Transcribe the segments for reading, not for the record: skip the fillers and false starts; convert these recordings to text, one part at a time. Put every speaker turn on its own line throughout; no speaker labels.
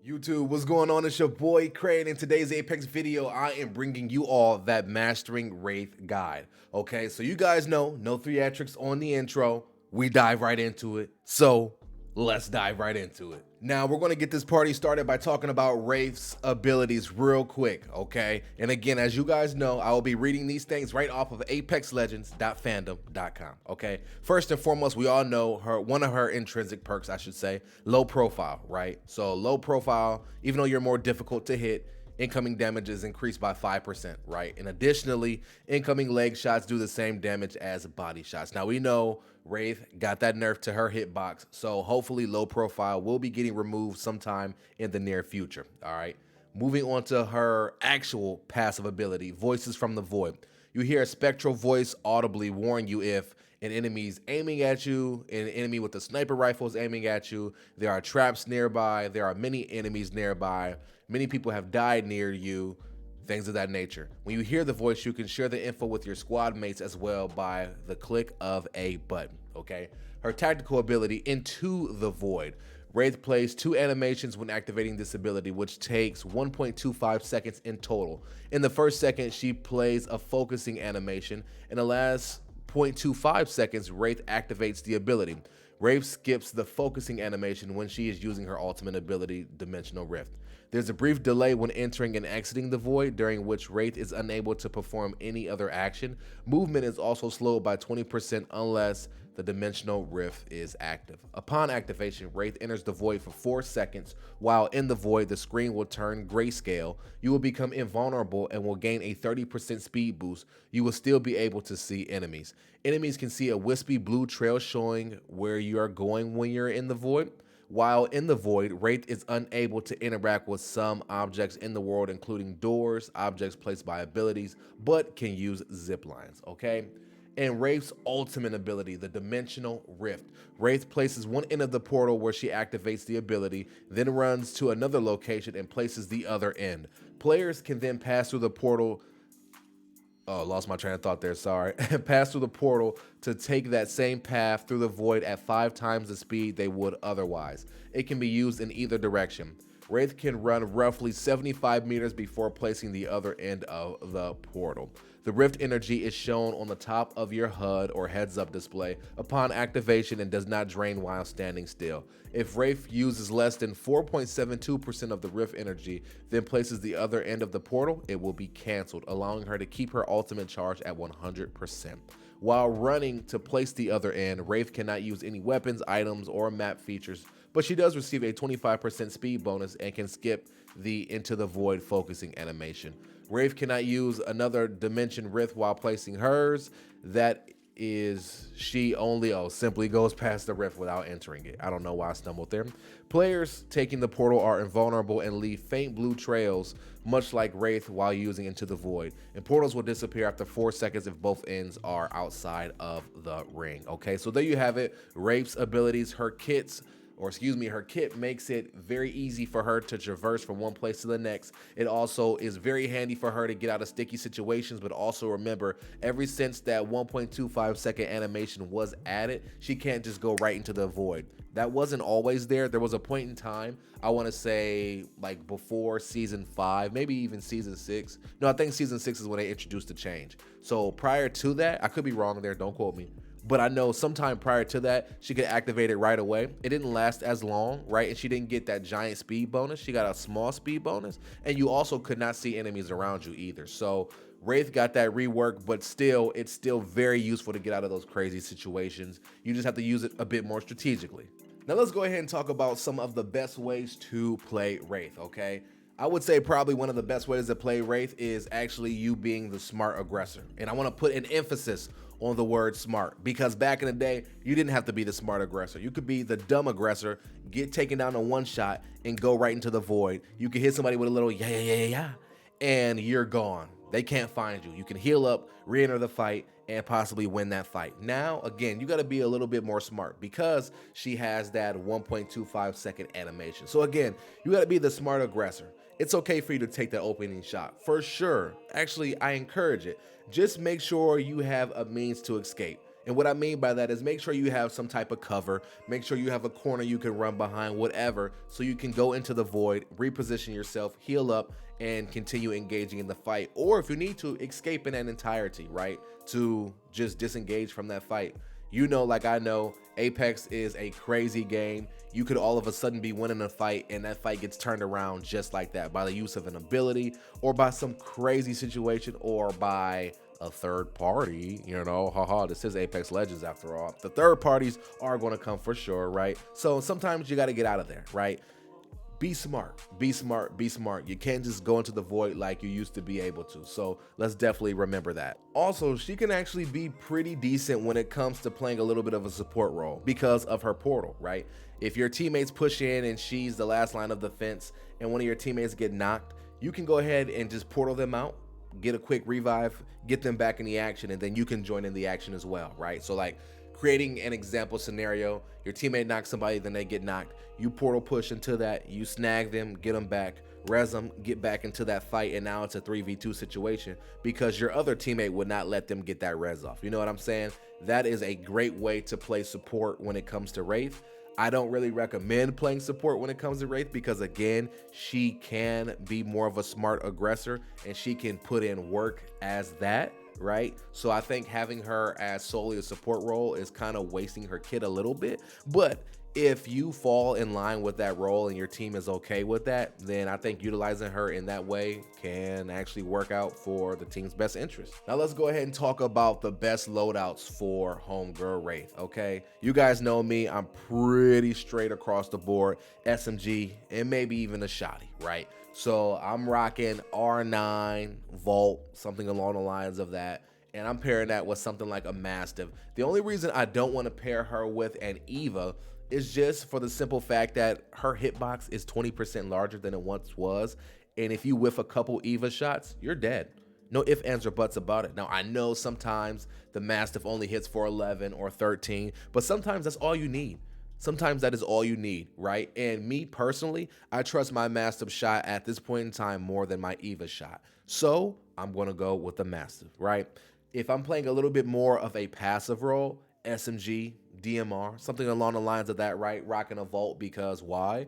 YouTube, what's going on? It's your boy Cray, and in today's Apex video, I am bringing you all that mastering Wraith guide. Okay, so you guys know, no theatrics on the intro. We dive right into it. So let's dive right into it. Now we're going to get this party started by talking about Wraith's abilities real quick, okay? And again, as you guys know, I will be reading these things right off of apexlegends.fandom.com, okay? First and foremost, we all know one of her intrinsic perks, I should say, low profile, right? So low profile, even though you're more difficult to hit, incoming damage is increased by 5%, right? And additionally, incoming leg shots do the same damage as body shots. Now we know Wraith got that nerf to her hitbox, so hopefully low profile will be getting removed sometime in the near future, all right? Moving on to her actual passive ability, Voices from the Void. You hear a spectral voice audibly warn you if an enemy is aiming at you, an enemy with a sniper rifle is aiming at you, there are traps nearby, there are many enemies nearby, many people have died near you, things of that nature. When you hear the voice, you can share the info with your squad mates as well by the click of a button, okay? Her tactical ability, Into the Void. Wraith plays 2 animations when activating this ability, which takes 1.25 seconds in total. In the first second, she plays a focusing animation. In the last 0.25 seconds, Wraith activates the ability. Wraith skips the focusing animation when she is using her ultimate ability, Dimensional Rift. There's a brief delay when entering and exiting the void, during which Wraith is unable to perform any other action. Movement is also slowed by 20% unless the Dimensional Rift is active. Upon activation, Wraith enters the void for 4 seconds. While in the void, the screen will turn grayscale. You will become invulnerable and will gain a 30% speed boost. You will still be able to see enemies. Enemies can see a wispy blue trail showing where you are going when you're in the void. While in the void, Wraith is unable to interact with some objects in the world, including doors, objects placed by abilities, but can use zip lines, okay? And Wraith's ultimate ability, the Dimensional Rift. Wraith places one end of the portal where she activates the ability, then runs to another location and places the other end. Players can then pass through the portal. Oh, lost my train of thought there, sorry. Pass through the portal to take that same path through the void at 5 times the speed they would otherwise. It can be used in either direction. Wraith can run roughly 75 meters before placing the other end of the portal. The Rift energy is shown on the top of your HUD or heads-up display upon activation and does not drain while standing still. If Wraith uses less than 4.72% of the Rift energy, then places the other end of the portal, it will be canceled, allowing her to keep her ultimate charge at 100%. While running to place the other end, Wraith cannot use any weapons, items, or map features, but she does receive a 25% speed bonus and can skip the Into the Void focusing animation. Wraith cannot use another dimension rift while placing hers. That is, she only simply goes past the rift without entering it. I don't know why I stumbled there. Players taking the portal are invulnerable and leave faint blue trails, much like Wraith while using Into the Void. And portals will disappear after 4 seconds if both ends are outside of the ring. Okay, so there you have it. Wraith's abilities, her kit makes it very easy for her to traverse from one place to the next. It also is very handy for her to get out of sticky situations, but also remember, ever since that 1.25 second animation was added, she can't just go right into the void. That wasn't always there. There was a point in time, I want to say like before season 5, maybe even season 6. No, I think season 6 is when they introduced the change. So prior to that, I could be wrong there, don't quote me, but I know sometime prior to that, she could activate it right away. It didn't last as long, right? And she didn't get that giant speed bonus. She got a small speed bonus. And you also could not see enemies around you either. So Wraith got that rework, but still, it's still very useful to get out of those crazy situations. You just have to use it a bit more strategically. Now let's go ahead and talk about some of the best ways to play Wraith, okay? I would say probably one of the best ways to play Wraith is actually you being the smart aggressor. And I want to put an emphasis on the word smart, because back in the day, you didn't have to be the smart aggressor. You could be the dumb aggressor, get taken down to one shot and go right into the void. You could hit somebody with a little yeah, and you're gone. They can't find you. You can heal up, re-enter the fight, and possibly win that fight. Now, again, you got to be a little bit more smart because she has that 1.25 second animation. So again, you got to be the smart aggressor. It's okay for you to take that opening shot, for sure. Actually, I encourage it. Just make sure you have a means to escape. And what I mean by that is make sure you have some type of cover, make sure you have a corner you can run behind, whatever, so you can go into the void, reposition yourself, heal up, and continue engaging in the fight. Or if you need to, escape in that entirety, right? To just disengage from that fight. You know, like I know, Apex is a crazy game. You could all of a sudden be winning a fight and that fight gets turned around just like that by the use of an ability or by some crazy situation or by a third party, you know, haha, this is Apex Legends after all. The third parties are going to come for sure, right? So sometimes you got to get out of there, right? Be smart, be smart, be smart. You can't just go into the void like you used to be able to. So let's definitely remember that. Also, she can actually be pretty decent when it comes to playing a little bit of a support role because of her portal, right? If your teammates push in and she's the last line of defense and one of your teammates get knocked, you can go ahead and just portal them out, get a quick revive, get them back in the action, and then you can join in the action as well, right? So like creating an example scenario, your teammate knocks somebody, then they get knocked, you portal push into that, you snag them, get them back, res them, get back into that fight, and now it's a 3v2 situation because your other teammate would not let them get that res off. You know what I'm saying? That is a great way to play support when it comes to Wraith. I don't really recommend playing support when it comes to Wraith because, again, she can be more of a smart aggressor and she can put in work as that, right? So I think having her as solely a support role is kind of wasting her kit a little bit. But if you fall in line with that role and your team is okay with that, then I think utilizing her in that way can actually work out for the team's best interest. Now let's go ahead and talk about the best loadouts for Homegirl Wraith, okay? You guys know me, I'm pretty straight across the board, SMG, and maybe even a shotty, right? So I'm rocking R9, Vault, something along the lines of that, and I'm pairing that with something like a Mastiff. The only reason I don't want to pair her with an Eva is just for the simple fact that her hitbox is 20% larger than it once was. And if you whiff a couple Eva shots, you're dead. No ifs, ands, or buts about it. Now, I know sometimes the Mastiff only hits for 11 or 13, but sometimes that's all you need. Sometimes that is all you need, right? And me personally, I trust my Mastiff shot at this point in time more than my Eva shot. So I'm gonna go with the Mastiff, right? If I'm playing a little bit more of a passive role, SMG, DMR, something along the lines of that, right? Rocking a Vault because why?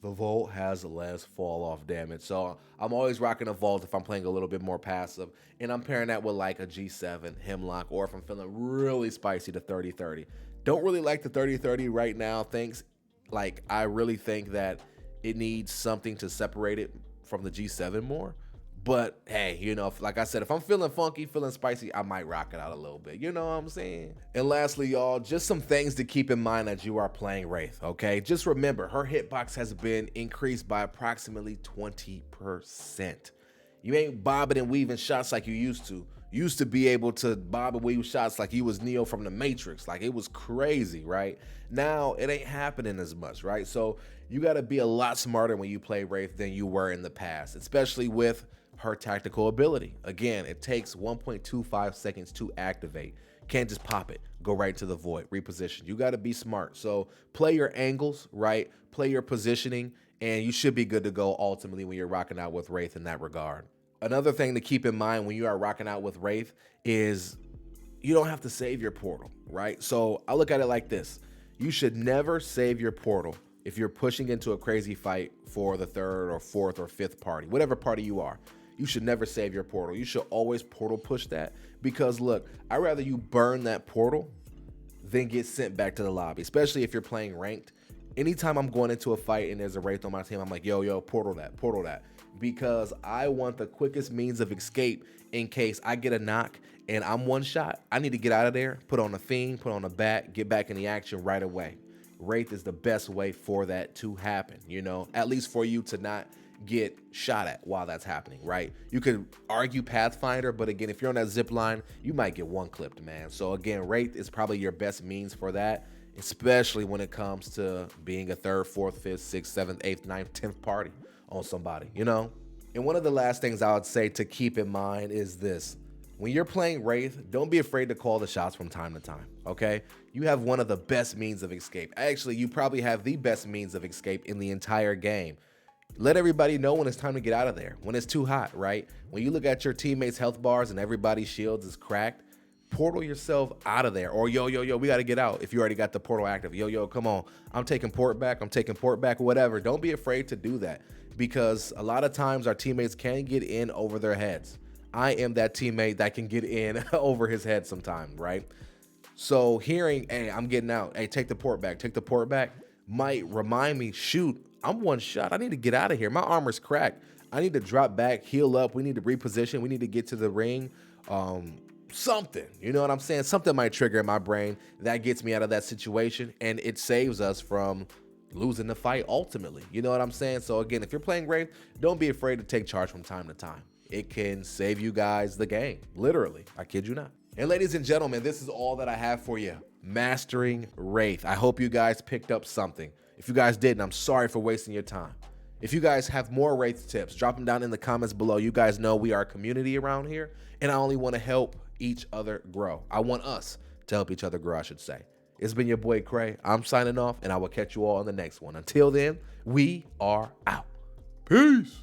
The Vault has less fall off damage. So I'm always rocking a Vault if I'm playing a little bit more passive. And I'm pairing that with like a G7, Hemlock, or if I'm feeling really spicy, the 30-30. Don't really like the 30-30 right now, thanks. Like, I really think that it needs something to separate it from the G7 more. But hey, you know, like I said, if I'm feeling funky, feeling spicy, I might rock it out a little bit. You know what I'm saying? And lastly, y'all, just some things to keep in mind as you are playing Wraith, okay? Just remember, her hitbox has been increased by approximately 20%. You ain't bobbing and weaving shots like you used to. You used to be able to bob and weave shots like you was Neo from the Matrix. Like, it was crazy, right? Now, it ain't happening as much, right? So you got to be a lot smarter when you play Wraith than you were in the past, especially with her tactical ability. Again, it takes 1.25 seconds to activate. Can't just pop it, go right into the void, reposition. You got to be smart. So play your angles, right? Play your positioning, and you should be good to go ultimately when you're rocking out with Wraith in that regard. Another thing to keep in mind when you are rocking out with Wraith is you don't have to save your portal, right? So I look at it like this. You should never save your portal if you're pushing into a crazy fight for the third or fourth or fifth party, whatever party you are. You should never save your portal. You should always portal push that because look, I'd rather you burn that portal than get sent back to the lobby, especially if you're playing ranked. Anytime I'm going into a fight and there's a Wraith on my team, I'm like, yo, portal that, because I want the quickest means of escape in case I get a knock and I'm one shot. I need to get out of there, put on a Fiend, put on a bat, get back in the action right away. Wraith is the best way for that to happen, you know, at least for you to not get shot at while that's happening, right? You could argue Pathfinder, but again, if you're on that zip line, you might get one clipped, man. So again, Wraith is probably your best means for that, especially when it comes to being a third, fourth, fifth, sixth, seventh, eighth, ninth, 10th party on somebody, you know? And one of the last things I would say to keep in mind is this. When you're playing Wraith, don't be afraid to call the shots from time to time, okay? You have one of the best means of escape. Actually, you probably have the best means of escape in the entire game. Let everybody know when it's time to get out of there, when it's too hot, right? When you look at your teammates' health bars and everybody's shields is cracked, portal yourself out of there. Or yo, we got to get out if you already got the portal active. Yo, come on. I'm taking port back, whatever. Don't be afraid to do that, because a lot of times our teammates can get in over their heads. I am that teammate that can get in over his head sometimes, right? So hearing, hey, I'm getting out, hey, take the port back, might remind me, shoot, I'm one shot. I need to get out of here. My armor's cracked. I need to drop back, heal up. We need to reposition. We need to get to the ring. Something, you know what I'm saying? Something might trigger in my brain that gets me out of that situation, and it saves us from losing the fight ultimately. You know what I'm saying? So again, if you're playing Wraith, don't be afraid to take charge from time to time. It can save you guys the game, literally. I kid you not. And ladies and gentlemen, this is all that I have for you. Mastering Wraith. I hope you guys picked up something. If you guys didn't, I'm sorry for wasting your time. If you guys have more Wraith tips, drop them down in the comments below. You guys know we are a community around here, and I only want to help each other grow. I want us to help each other grow, I should say. It's been your boy Cray. I'm signing off, and I will catch you all on the next one. Until then, we are out. Peace.